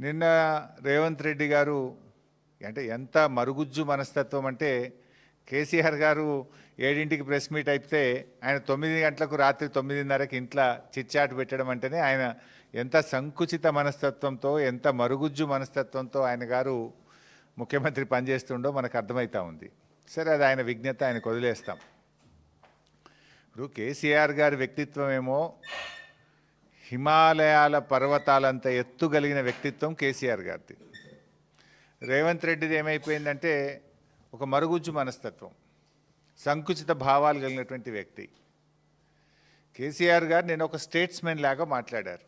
నిన్న రేవంత్ రెడ్డి గారు అంటే ఎంత మరుగుజ్జు మనస్తత్వం అంటే కేసీఆర్ గారు 7ంటికి ప్రెస్ మీట్ అయితే ఆయన 9 గంటలకు రాత్రి 9:30కి ఇంట్లో చిట్చాట్ పెట్టడం అంటేనే ఆయన ఎంత సంకుచిత మనస్తత్వంతో ఎంత మరుగుజ్జు మనస్తత్వంతో ఆయన గారు ముఖ్యమంత్రి పనిచేస్తుండో మనకు అర్థమవుతా ఉంది. సరే, అది ఆయన విజ్ఞత, ఆయనకు వదిలేస్తాం. ఇప్పుడు కేసీఆర్ గారి వ్యక్తిత్వం ఏమో హిమాలయాల పర్వతాలంత ఎత్తుగలిగిన వ్యక్తిత్వం కేసీఆర్ గారిది. రేవంత్ రెడ్డిది ఏమైపోయిందంటే ఒక మరుగుజ్జు మనస్తత్వం, సంకుచిత భావాలు కలిగినటువంటి వ్యక్తి. కేసీఆర్ గారు నిన్న ఒక స్టేట్స్మెన్ లాగా మాట్లాడారు.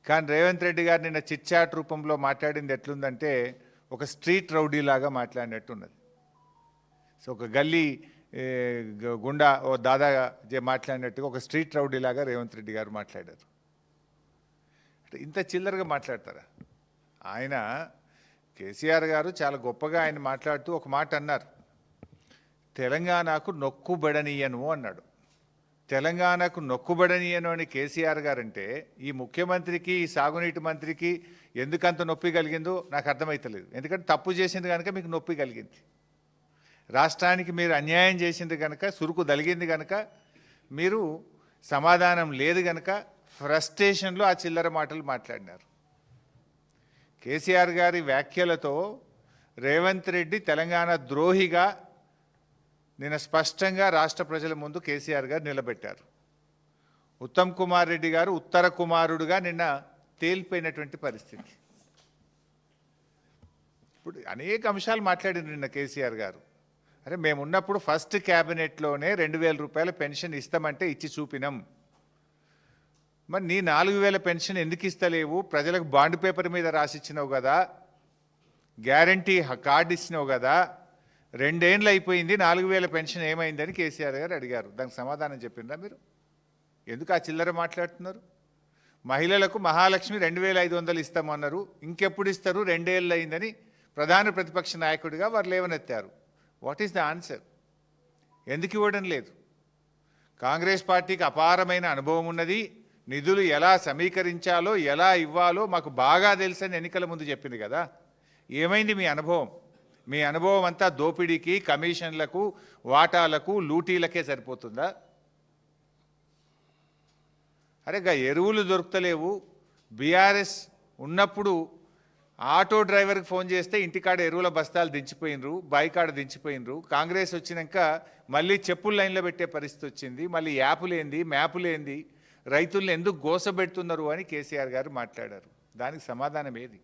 కానీ రేవంత్ రెడ్డి గారు నిన్న చిట్చాట్ రూపంలో మాట్లాడింది ఎట్లుందంటే ఒక స్ట్రీట్ రౌడీ లాగా మాట్లాడినట్టున్నది. సో ఒక గల్లీ గుండా ఓ దాదా మాట్లాడినట్టుగా ఒక స్ట్రీట్ రౌడీ లాగా రేవంత్ రెడ్డి గారు మాట్లాడారు. అంటే ఇంత చిల్లరగా మాట్లాడతారా? ఆయన కేసీఆర్ గారు చాలా గొప్పగా ఆయన మాట్లాడుతూ ఒక మాట అన్నారు, తెలంగాణకు నొక్కుబడనీయను అన్నాడు. తెలంగాణకు నొక్కుబడనీయను అని కేసీఆర్ గారు అంటే ఈ ముఖ్యమంత్రికి, ఈ సాగునీటి మంత్రికి ఎందుకంత నొప్పి కలిగిందో నాకు అర్థమవుతలేదు. ఎందుకంటే తప్పు చేసింది కనుక మీకు నొప్పి కలిగింది, రాష్ట్రానికి మీరు అన్యాయం చేసింది కనుక, సురుకు దలిగింది కనుక, మీరు సమాధానం లేదు కనుక ఫ్రస్ట్రేషన్లో ఆ చిల్లర మాటలు మాట్లాడినారు. కేసీఆర్ గారి వ్యాఖ్యలతో రేవంత్ రెడ్డి తెలంగాణ ద్రోహిగా నిన్న స్పష్టంగా రాష్ట్ర ప్రజల ముందు కేసీఆర్ గారు నిలబెట్టారు. ఉత్తమ్ కుమార్ రెడ్డి గారు ఉత్తర కుమారుడుగా నిన్న తేలిపోయినటువంటి పరిస్థితి. ఇప్పుడు అనేక అంశాలు మాట్లాడింది నిన్న కేసీఆర్ గారు. అరే, మేమున్నప్పుడు ఫస్ట్ క్యాబినెట్లోనే 2,000 రూపాయల పెన్షన్ ఇస్తామంటే ఇచ్చి చూపినాం. మరి నీ 4,000 పెన్షన్ ఎందుకు ఇస్తలేవు? ప్రజలకు బాండ్ పేపర్ మీద రాసిచ్చినావు కదా, గ్యారంటీ కార్డు ఇచ్చినావు కదా, 2 ఏళ్ళు అయిపోయింది, 4,000 పెన్షన్ ఏమైందని కేసీఆర్ గారు అడిగారు. దానికి సమాధానం చెప్పిండ్రా మీరు? ఎందుకు ఆ చిల్లర మాట్లాడుతున్నారు? మహిళలకు మహాలక్ష్మి 2,500 ఇస్తామన్నారు, ఇంకెప్పుడు ఇస్తారు? 2 ఏళ్ళు అయిందని ప్రధాన ప్రతిపక్ష నాయకుడిగా వారు లేవనెత్తారు. What is the answer? ఎందుకు ఇవ్వడం లేదు? కాంగ్రెస్ పార్టీకి అపారమైన అనుభవం ఉన్నది, నిధులు ఎలా సమీకరించాలో ఎలా ఇవ్వాలో మాకు బాగా తెలుసని ఎన్నికల ముందు చెప్పింది కదా. ఏమైంది మీ అనుభవం? మీ అనుభవం అంతా దోపిడీకి, కమిషన్లకు, వాటాలకు, లూటీలకే సరిపోతుందా? అరే, ఎరువులు దొరుకుతలేవు. బీఆర్ఎస్ ఉన్నప్పుడు ఆటో డ్రైవర్కి ఫోన్ చేస్తే ఇంటికాడ ఎరువుల బస్తాలు దించిపోయినరు, బాయికాడ దించిపోయినరు. కాంగ్రెస్ వచ్చినాక మళ్ళీ చెప్పుల లైన్లో పెట్టే పరిస్థితి వచ్చింది. మళ్ళీ యాపులేంది, మ్యాపులేంది, రైతులను ఎందుకు గోసబెడుతున్నారు అని కేసీఆర్ గారు మాట్లాడారు. దానికి సమాధానం ఏది?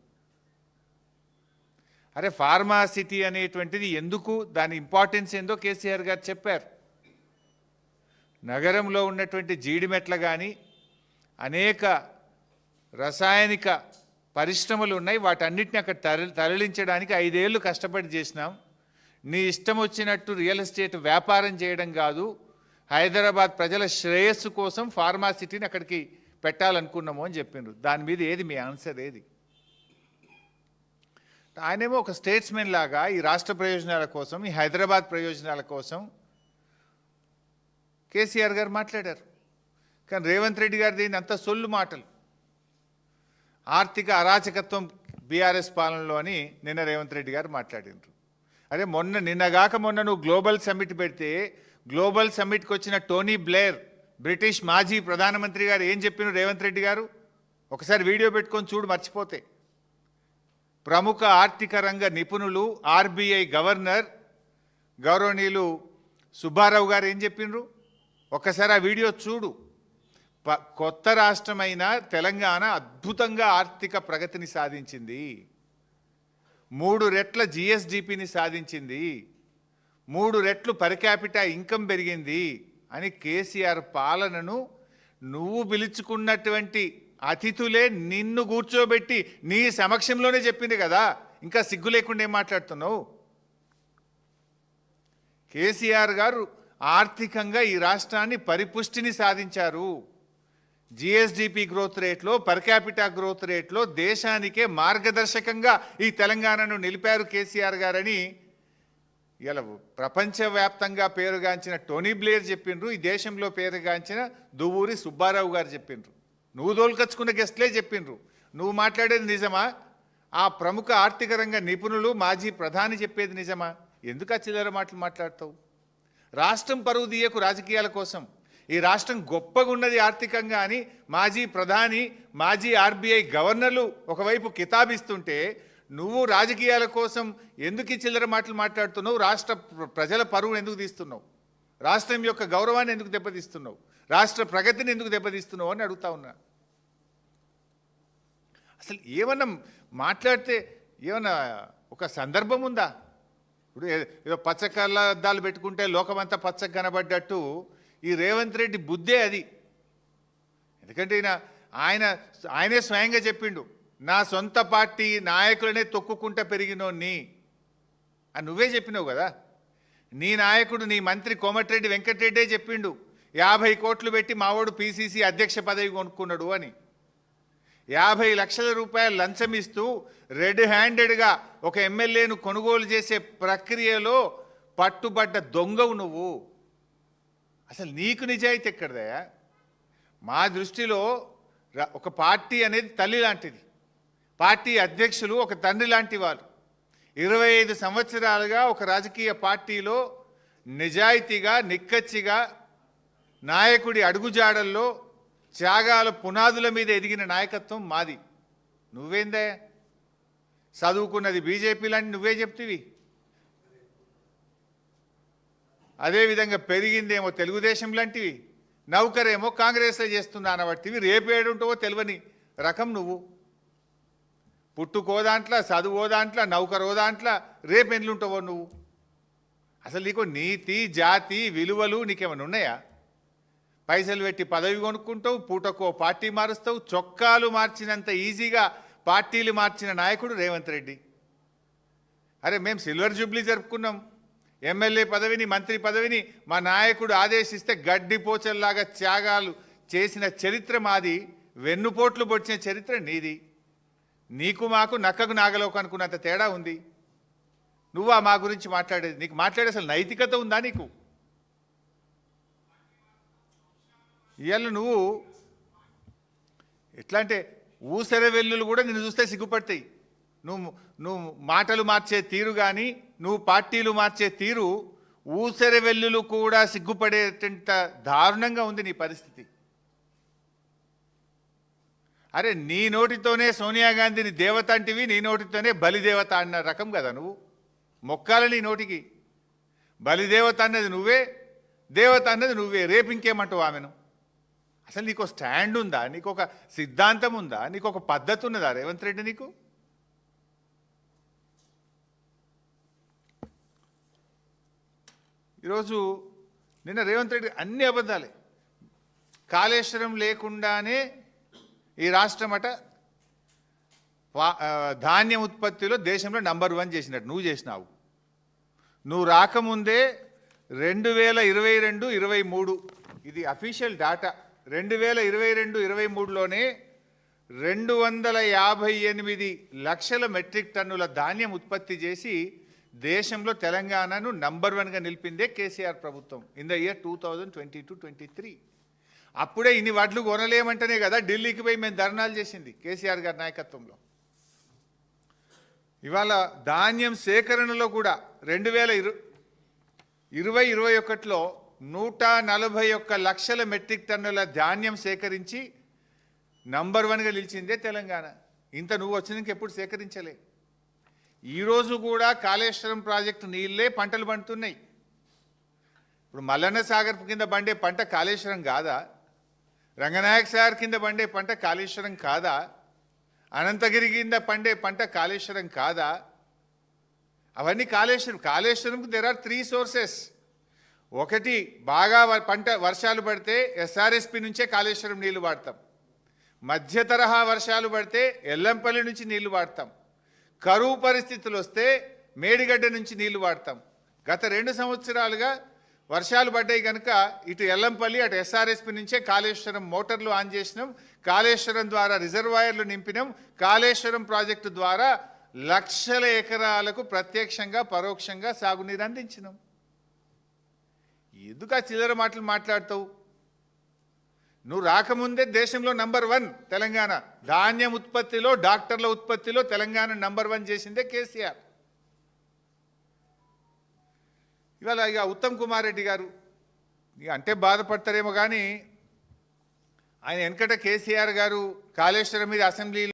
అరే, ఫార్మా సిటీ అనేటువంటిది ఎందుకు, దాని ఇంపార్టెన్స్ ఏందో కేసీఆర్ గారు చెప్పారు. నగరంలో ఉన్నటువంటి జీడిమెట్ల కానీ అనేక రసాయనిక పరిశ్రమలు ఉన్నాయి, వాటన్నిటిని అక్కడ తరలించడానికి 5 ఏళ్ళు కష్టపడి చేసినాం. నీ ఇష్టం వచ్చినట్టు రియల్ ఎస్టేట్ వ్యాపారం చేయడం కాదు, హైదరాబాద్ ప్రజల శ్రేయస్సు కోసం ఫార్మా సిటీని అక్కడికి పెట్టాలనుకున్నాము అని చెప్పిండ్రు. దాని మీద ఏది మీ ఆన్సర్? ఏది? ఆయనేమో ఒక స్టేట్స్మెన్ లాగా ఈ రాష్ట్ర ప్రయోజనాల కోసం, ఈ హైదరాబాద్ ప్రయోజనాల కోసం కేసీఆర్ గారు మాట్లాడారు. కానీ రేవంత్ రెడ్డి గారు దీన్ని అంత సొల్లు మాటలు, ఆర్థిక అరాచకత్వం బీఆర్ఎస్ పాలనలో అని నిన్న రేవంత్ రెడ్డి గారు మాట్లాడినారు. అరే, నిన్నగాక మొన్న నువ్వు గ్లోబల్ సమ్మిట్ పెడితే గ్లోబల్ సమ్మిట్కి వచ్చిన టోనీ బ్లేర్, బ్రిటిష్ మాజీ ప్రధానమంత్రి గారు ఏం చెప్పినారు రేవంత్ రెడ్డి గారు? ఒకసారి వీడియో పెట్టుకొని చూడు, మర్చిపోతే. ప్రముఖ ఆర్థిక రంగ నిపుణులు, ఆర్బీఐ గవర్నర్ గౌరవనీయులు సుబ్బారావు గారు ఏం చెప్పినారు? ఒక్కసారి ఆ వీడియో చూడు. కొత్త రాష్ట్రమైన తెలంగాణ అద్భుతంగా ఆర్థిక ప్రగతిని సాధించింది, 3 రెట్ల జిఎస్డిపిని సాధించింది, 3 రెట్లు పర్ క్యాపిటా ఇన్కమ్ పెరిగింది అని కేసీఆర్ పాలనను నువ్వు పిలుచుకున్నటువంటి అతిథులే నిన్ను కూర్చోబెట్టి నీ సమక్షంలోనే చెప్పింది కదా. ఇంకా సిగ్గు లేకుండా ఏం మాట్లాడుతున్నావు? కేసీఆర్ గారు ఆర్థికంగా ఈ రాష్ట్రాన్ని పరిపుష్టిని సాధించారు. జిఎస్డిపి గ్రోత్ రేట్లో, పర్ క్యాపిటా గ్రోత్ రేట్లో దేశానికే మార్గదర్శకంగా ఈ తెలంగాణను నిలిపారు కేసీఆర్ గారని ఇలా ప్రపంచవ్యాప్తంగా పేరుగాంచిన టోనీ బ్లేర్ చెప్పిండ్రు, ఈ దేశంలో పేరుగాంచిన దువ్వూరి సుబ్బారావు గారు చెప్పిండ్రు, నువ్వు దోలుకొచ్చుకున్న గెస్ట్లే చెప్పిండ్రు. నువ్వు మాట్లాడేది నిజమా? ఆ ప్రముఖ ఆర్థిక రంగ నిపుణులు మాజీ ప్రధాని చెప్పేది నిజమా? ఎందుకు ఆ చిల్లర మాటలు మాట్లాడతావు? రాష్ట్రం పరువు తీయకు రాజకీయాల కోసం. ఈ రాష్ట్రం గొప్పగా ఉన్నది ఆర్థికంగా అని మాజీ ప్రధాని, మాజీ ఆర్బీఐ గవర్నర్లు ఒకవైపు కితాబిస్తుంటే నువ్వు రాజకీయాల కోసం ఎందుకు ఈ చిల్లర మాటలు మాట్లాడుతున్నావు? రాష్ట్ర ప్రజల పరువును ఎందుకు తీస్తున్నావు? రాష్ట్రం యొక్క గౌరవాన్ని ఎందుకు దెబ్బతీస్తున్నావు? రాష్ట్ర ప్రగతిని ఎందుకు దెబ్బతీస్తున్నావు అని అడుగుతా ఉన్నా. అసలు ఏమన్నా మాట్లాడితే ఏమన్నా ఒక సందర్భం ఉందా? ఇప్పుడు ఏదో పచ్చ కళ్ళద్దాలు పెట్టుకుంటే లోకమంతా పచ్చగా కనబడ్డట్టు ఈ రేవంత్ రెడ్డి బుద్ధే అది. ఎందుకంటే ఆయనే స్వయంగా చెప్పిండు, నా సొంత పార్టీ నాయకులనే తొక్కుకుంటా పెరిగినోన్ని అని నువ్వే చెప్పినావు కదా. నీ నాయకుడు, నీ మంత్రి కోమటిరెడ్డి వెంకటరెడ్డే చెప్పిండు, 50 కోట్లు పెట్టి మావాడు పిసిసి అధ్యక్ష పదవి కొనుక్కున్నాడు అని. 50 లక్షల రూపాయలు లంచం ఇస్తూ రెడ్ హ్యాండెడ్గా ఒక ఎమ్మెల్యేను కొనుగోలు చేసే ప్రక్రియలో పట్టుబడ్డ దొంగవు నువ్వు. అసలు నీకు నిజాయితీ ఎక్కడదయా? మా దృష్టిలో ఒక పార్టీ అనేది తల్లి లాంటిది. పార్టీ అధ్యక్షులు ఒక తండ్రి లాంటి వారు. 25 సంవత్సరాలుగా ఒక రాజకీయ పార్టీలో నిజాయితీగా, నిక్కచ్చిగా నాయకుడి అడుగుజాడల్లో త్యాగాల పునాదుల మీద ఎదిగిన నాయకత్వం మాది. నువ్వేందే చదువుకున్నది బీజేపీ లాంటి నువ్వే చెప్తివి. అదేవిధంగా పెరిగిందేమో తెలుగుదేశం లాంటివి, నౌకరేమో కాంగ్రెస్లో చేస్తున్నా అనబట్టివి. రేపేడుంటావో తెలియని రకం నువ్వు. పుట్టుకో దాంట్లో, చదువో దాంట్లో, నౌకరో దాంట్లో, రేపెండ్లుంటావో నువ్వు. అసలు నీకు నీతి, జాతి, విలువలు నీకేమైనా ఉన్నాయా? పైసలు పెట్టి పదవి కొనుక్కుంటావు, పూటకో పార్టీ మారుస్తావు. చొక్కాలు మార్చినంత ఈజీగా పార్టీలు మార్చిన నాయకుడు రేవంత్ రెడ్డి. అరే మేము సిల్వర్ జూబ్లీ జరుపుకున్నాం. ఎమ్మెల్యే పదవిని, మంత్రి పదవిని మా నాయకుడు ఆదేశిస్తే గడ్డిపోచల్లాగా త్యాగాలు చేసిన చరిత్ర మాది. వెన్నుపోట్లు పొడిచిన చరిత్ర నీది. నీకు మాకు నక్కకు నాగలోకు అనుకున్నంత తేడా ఉంది. నువ్వా మా గురించి మాట్లాడేది? నీకు మాట్లాడే అసలు నైతికత ఉందా నీకు? ఇవాళ నువ్వు ఎట్లా అంటే ఊసర వెల్లులు కూడా నిన్ను చూస్తే సిగ్గుపడతాయి. నువ్వు మాటలు మార్చే తీరు కానీ, నువ్వు పార్టీలు మార్చే తీరు ఊసర వెల్లులు కూడా సిగ్గుపడేటంత దారుణంగా ఉంది నీ పరిస్థితి. అరే నీ నోటితోనే సోనియా గాంధీని దేవత అంటివి, నీ నోటితోనే బలిదేవత అన్న రకం కదా నువ్వు. మొక్కాల నీ నోటికి. బలిదేవత అన్నది నువ్వే, దేవత అన్నది నువ్వే. రేపు ఇంకేమంటావు ఆమెను? అసలు నీకు స్టాండ్ ఉందా? నీకు ఒక సిద్ధాంతం ఉందా? నీకు ఒక పద్ధతి ఉన్నదా రేవంత్ రెడ్డి? నీకు ఈరోజు నిన్న రేవంత్ రెడ్డి అన్ని అబద్ధాలే. కాళేశ్వరం లేకుండానే ఈ రాష్ట్రమట ధాన్యం ఉత్పత్తిలో దేశంలో నంబర్ 1 చేసినట్టు నువ్వు చేసినావు. నువ్వు రాకముందే 2022-23 ఇది అఫీషియల్ డాటా. 2022-23లోనే 258 లక్షల మెట్రిక్ టన్నుల ధాన్యం ఉత్పత్తి చేసి దేశంలో తెలంగాణను నంబర్ 1గా నిలిపిందే కేసీఆర్ ప్రభుత్వం ఇన్ ద ఇయర్ 2022-23. అప్పుడే ఇన్ని వడ్లు కొనలేమంటేనే కదా ఢిల్లీకి పోయి మేము ధర్నాలు చేసింది కేసీఆర్ గారి నాయకత్వంలో. ఇవాళ ధాన్యం సేకరణలో కూడా 2020-21లో 141 లక్షల మెట్రిక్ టన్నుల ధాన్యం సేకరించి నంబర్ 1గా నిలిచిందే తెలంగాణ. ఇంత నువ్వు వచ్చినాక ఎప్పుడు సేకరించలే. ఈరోజు కూడా కాళేశ్వరం ప్రాజెక్టు నీళ్ళే పంటలు పండుతున్నాయి. ఇప్పుడు మల్లన్న సాగర్ కింద పండే పంట కాళేశ్వరం కాదా? రంగనాయక సాగర్ కింద పండే పంట కాళేశ్వరం కాదా? అనంతగిరి కింద పండే పంట కాళేశ్వరం కాదా? అవన్నీ కాళేశ్వరంకి దేర్ ఆర్ 3 సోర్సెస్. ఒకటి, బాగా పంట వర్షాలు పడితే ఎస్ఆర్ఎస్పి నుంచే కాళేశ్వరం నీళ్లు వాడతాం. మధ్య తరహా వర్షాలు పడితే ఎల్లంపల్లి నుంచి నీళ్లు వాడతాం. కరువు పరిస్థితులు వస్తే మేడిగడ్డ నుంచి నీళ్లు వాడతాం. గత 2 సంవత్సరాలుగా వర్షాలు పడ్డాయి కనుక ఇటు ఎల్లంపల్లి అటు ఎస్ఆర్ఎస్పి నుంచే కాళేశ్వరం మోటార్లు ఆన్ చేసినాం. కాళేశ్వరం ద్వారా రిజర్వాయర్లు నింపినాం. కాళేశ్వరం ప్రాజెక్టు ద్వారా లక్షల ఎకరాలకు ప్రత్యక్షంగా పరోక్షంగా సాగునీరు అందించినాం. ఎందుకు ఆ చిల్లర మాటలు మాట్లాడతావు? నువ్వు రాకముందే దేశంలో #1 తెలంగాణ. ధాన్యం ఉత్పత్తిలో, డాక్టర్ల ఉత్పత్తిలో తెలంగాణ #1 చేసిందే కేసీఆర్. ఇవాళ ఇక ఉత్తమ్ కుమార్ రెడ్డి గారు ఇక అంటే బాధపడతారేమో కానీ ఆయన వెనకట కేసీఆర్ గారు కాళేశ్వరం మీద అసెంబ్లీలో